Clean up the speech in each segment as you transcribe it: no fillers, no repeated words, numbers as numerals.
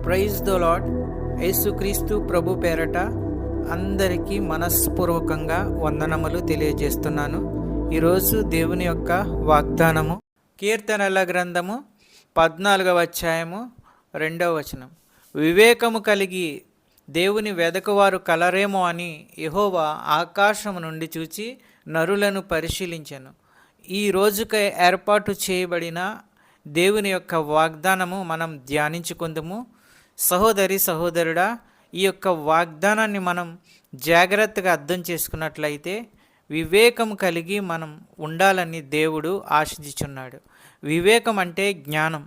Praise the lord. యేసుక్రీస్తు ప్రభు పేరట అందరికీ మనస్పూర్వకంగా వందనములు తెలియజేస్తున్నాను. ఈరోజు దేవుని యొక్క వాగ్దానము కీర్తనల గ్రంథము 14వ అధ్యాయము 2వ వచనం. వివేకము కలిగి దేవుని వెదకువారు కలరేమో అని యెహోవా ఆకాశము నుండి చూచి నరులను పరిశీలించెను. ఈ రోజుకై ఏర్పాటు చేయబడిన దేవుని యొక్క వాగ్దానము మనం ధ్యానించుకుందాము. సహోదరి సహోదరుడా, ఈ యొక్క వాగ్దానాన్ని మనం జాగ్రత్తగా అర్థం చేసుకున్నట్లయితే వివేకం కలిగి మనం ఉండాలని దేవుడు ఆశించుచున్నాడు. వివేకం అంటే జ్ఞానం.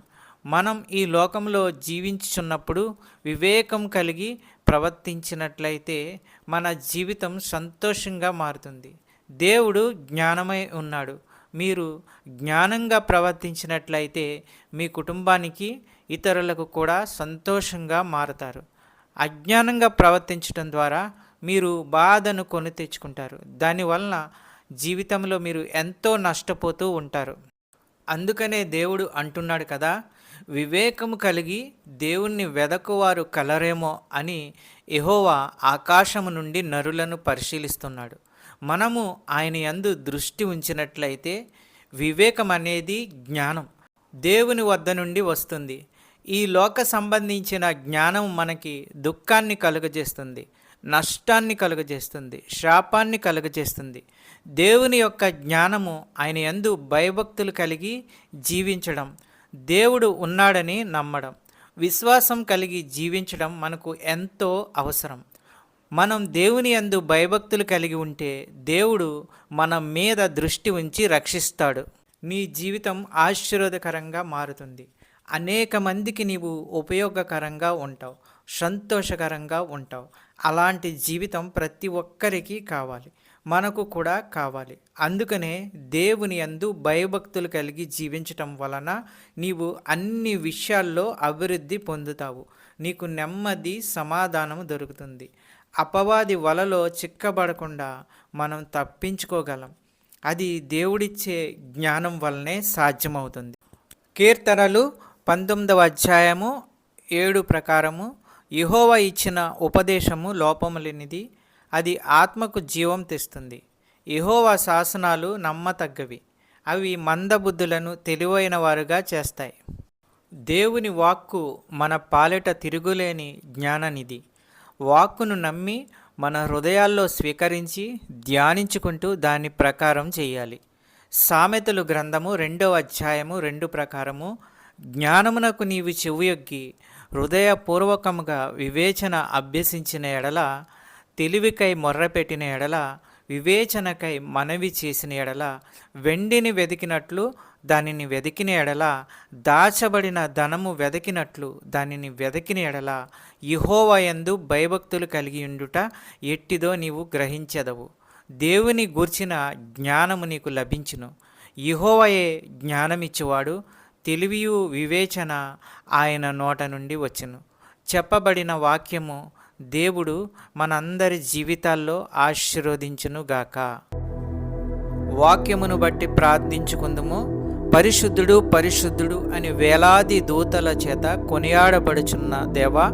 మనం ఈ లోకంలో జీవించుచున్నప్పుడు వివేకం కలిగి ప్రవర్తించినట్లయితే మన జీవితం సంతోషంగా మారుతుంది. దేవుడు జ్ఞానమై ఉన్నాడు. మీరు జ్ఞానంగా ప్రవర్తించినట్లయితే మీ కుటుంబానికి ఇతరులకు కూడా సంతోషంగా మారతారు. అజ్ఞానంగా ప్రవర్తించడం ద్వారా మీరు బాధను కొని తెచ్చుకుంటారు. దానివలన జీవితంలో మీరు ఎంతో నష్టపోతూ ఉంటారు. అందుకనే దేవుడు అంటున్నాడు కదా, వివేకము కలిగి దేవుణ్ణి వెదకువారు కలరేమో అని యెహోవా ఆకాశము నుండి నరులను పరిశీలిస్తున్నాడు. మనము ఆయన యందు దృష్టి ఉంచినట్లయితే వివేకం అనేది జ్ఞానం దేవుని వద్ద నుండి వస్తుంది. ఈ లోక సంబంధించిన జ్ఞానం మనకి దుఃఖాన్ని కలుగజేస్తుంది, నష్టాన్ని కలుగజేస్తుంది, శాపాన్ని కలుగజేస్తుంది. దేవుని యొక్క జ్ఞానము ఆయన యందు భయభక్తులు కలిగి జీవించడం, దేవుడు ఉన్నాడని నమ్మడం, విశ్వాసం కలిగి జీవించడం మనకు ఎంతో అవసరం. మనం దేవుని యందు భయభక్తులు కలిగి ఉంటే దేవుడు మన మీద దృష్టి ఉంచి రక్షిస్తాడు. నీ జీవితం ఆశీర్వాదకరంగా మారుతుంది. అనేక మందికి నీవు ఉపయోగకరంగా ఉంటావు, సంతోషకరంగా ఉంటావు. అలాంటి జీవితం ప్రతి ఒక్కరికి కావాలి, మనకు కూడా కావాలి. అందుకనే దేవుని యందు భయభక్తులు కలిగి జీవించటం వలన నీవు అన్ని విషయాల్లో అభివృద్ధి పొందుతావు. నీకు నెమ్మది, సమాధానం దొరుకుతుంది. అపవాది వలలో చిక్కబడకుండా మనం తప్పించుకోగలం. అది దేవుడిచ్చే జ్ఞానం వల్లనే సాధ్యమవుతుంది. కీర్తనలు 19వ అధ్యాయము 7 ప్రకారము యెహోవా ఇచ్చిన ఉపదేశము లోపము లేనిది, అది ఆత్మకు జీవం తెస్తుంది. యెహోవా శాసనాలు నమ్మతగ్గవి, అవి మందబుద్ధులను తెలివైన వారుగా చేస్తాయి. దేవుని వాక్కు మన పాలిట తిరుగులేని జ్ఞాననిధి. వాక్కును నమ్మి మన హృదయాల్లో స్వీకరించి ధ్యానించుకుంటూ దాని ప్రకారం చేయాలి. సామెతలు గ్రంథము 2వ అధ్యాయము 2 ప్రకారము జ్ఞానమునకు నీవు చెవియొగ్గి హృదయపూర్వకముగా వివేచన అభ్యసించిన ఎడల, తెలివికై మొర్రపెట్టిన ఎడల, వివేచనకై మనవి చేసిన ఎడల, వెండిని వెదికినట్లు దానిని వెదికిన ఎడల, దాచబడిన ధనము వెదకినట్లు దానిని వెదకిన ఎడల, యెహోవా యందు భయభక్తులు కలిగి ఉండుట ఎట్టిదో నీవు గ్రహించెదవు. దేవుని గూర్చిన జ్ఞానము నీకు లభించును. యెహోవాయే జ్ఞానమిచ్చువాడు, తెలివియు వివేచన ఆయన నోట నుండి వచ్చును. చెప్పబడిన వాక్యము దేవుడు మనందరి జీవితాల్లో ఆశీర్వదించునుగాక. వాక్యమును బట్టి ప్రార్థించుకుందుము. పరిశుద్ధుడు పరిశుద్ధుడు అని వేలాది దూతల చేత కొనియాడబడుచున్న దేవా,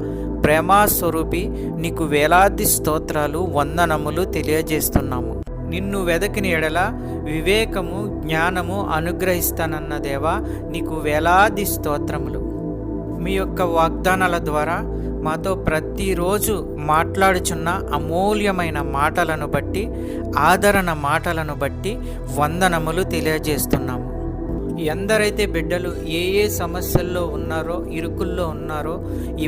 ప్రేమాస్వరూపి, నీకు వేలాది స్తోత్రాలు, వందనములు తెలియజేస్తున్నాము. నిన్ను వెదకిన ఎడల వివేకము, జ్ఞానము అనుగ్రహిస్తానన్న దేవా, నీకు వేలాది స్తోత్రములు. మీ యొక్క వాగ్దానాల ద్వారా మాతో ప్రతిరోజు మాట్లాడుచున్న అమూల్యమైన మాటలను బట్టి, ఆదరణ మాటలను బట్టి వందనములు తెలియజేస్తున్నాము. ఎందరైతే బిడ్డలు ఏ సమస్యల్లో ఉన్నారో, ఇరుకుల్లో ఉన్నారో,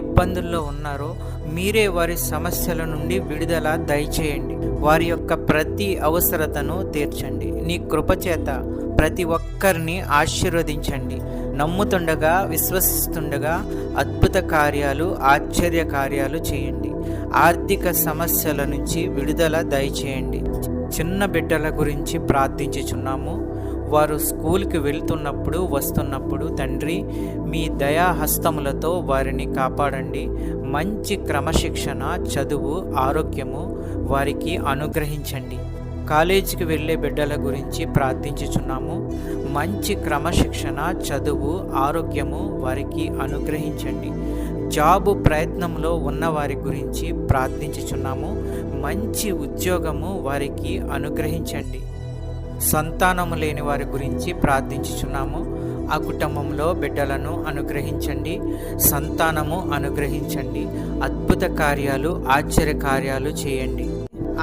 ఇబ్బందుల్లో ఉన్నారో, మీరే వారి సమస్యల నుండి విడుదల దయచేయండి. వారి యొక్క ప్రతి అవసరతను తీర్చండి. నీ కృపచేత ప్రతి ఒక్కరిని ఆశీర్వదించండి. నమ్ముతుండగా, విశ్వసిస్తుండగా అద్భుత కార్యాలు, ఆశ్చర్య కార్యాలు చేయండి. ఆర్థిక సమస్యల నుంచి విడుదల దయచేయండి. చిన్న బిడ్డల గురించి ప్రార్థించుచున్నాము. వారు స్కూల్కి వెళ్తున్నప్పుడు, వస్తున్నప్పుడు తండ్రి మీ దయాహస్తములతో వారిని కాపాడండి. మంచి క్రమశిక్షణ, చదువు, ఆరోగ్యము వారికి అనుగ్రహించండి. కాలేజీకి వెళ్ళే బిడ్డల గురించి ప్రార్థించుచున్నాము. మంచి క్రమశిక్షణ, చదువు, ఆరోగ్యము వారికి అనుగ్రహించండి. జాబు ప్రయత్నంలో ఉన్న వారి గురించి ప్రార్థించుచున్నాము. మంచి ఉద్యోగము వారికి అనుగ్రహించండి. సంతానము లేని వారి గురించి ప్రార్థించుచున్నాము. ఆ కుటుంబంలో బిడ్డలను అనుగ్రహించండి, సంతానము అనుగ్రహించండి, అద్భుత కార్యాలు, ఆశ్చర్య కార్యాలు చేయండి.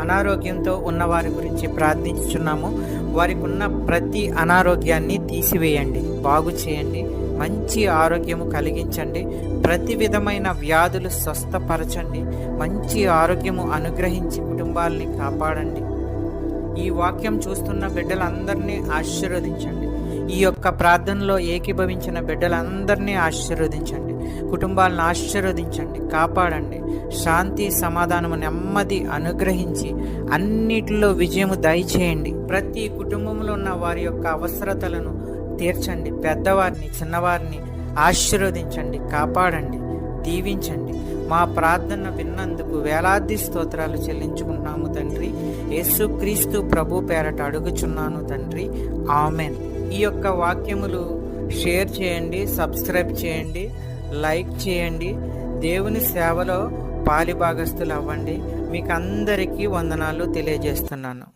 అనారోగ్యంతో ఉన్న వారి గురించి ప్రార్థించుచున్నాము. వారికి ఉన్న ప్రతి అనారోగ్యాన్ని తీసివేయండి, బాగు చేయండి, మంచి ఆరోగ్యము కలిగించండి, ప్రతి విధమైన వ్యాధులు స్వస్థపరచండి, మంచి ఆరోగ్యము అనుగ్రహించి కుటుంబాలని కాపాడండి. ఈ వాక్యం చూస్తున్న బిడ్డలందరినీ ఆశీర్వదించండి. ఈ యొక్క ప్రార్థనలో ఏకీభవించిన బిడ్డలందరినీ ఆశీర్వదించండి, కుటుంబాలను ఆశీర్వదించండి, కాపాడండి. శాంతి, సమాధానము, నెమ్మది అనుగ్రహించి అన్నిటిలో విజయము దయచేయండి. ప్రతి కుటుంబంలో ఉన్న వారి యొక్క అవసరతలను తీర్చండి. పెద్దవారిని, చిన్నవారిని ఆశీర్వదించండి, కాపాడండి, దీవించండి. మా ప్రార్థన విన్నందుకు వేలాది స్తోత్రాలు చెల్లించుకుంటున్నాము తండ్రి. యేసుక్రీస్తు ప్రభు పేరట అడుగుచున్నాను తండ్రి, ఆమెన్. ఈ యొక్క వాక్యములు షేర్ చేయండి, సబ్స్క్రైబ్ చేయండి, లైక్ చేయండి. దేవుని సేవలో పాలిభాగస్తులు అవ్వండి. మీకు అందరికీ వందనాలు తెలియజేస్తున్నాను.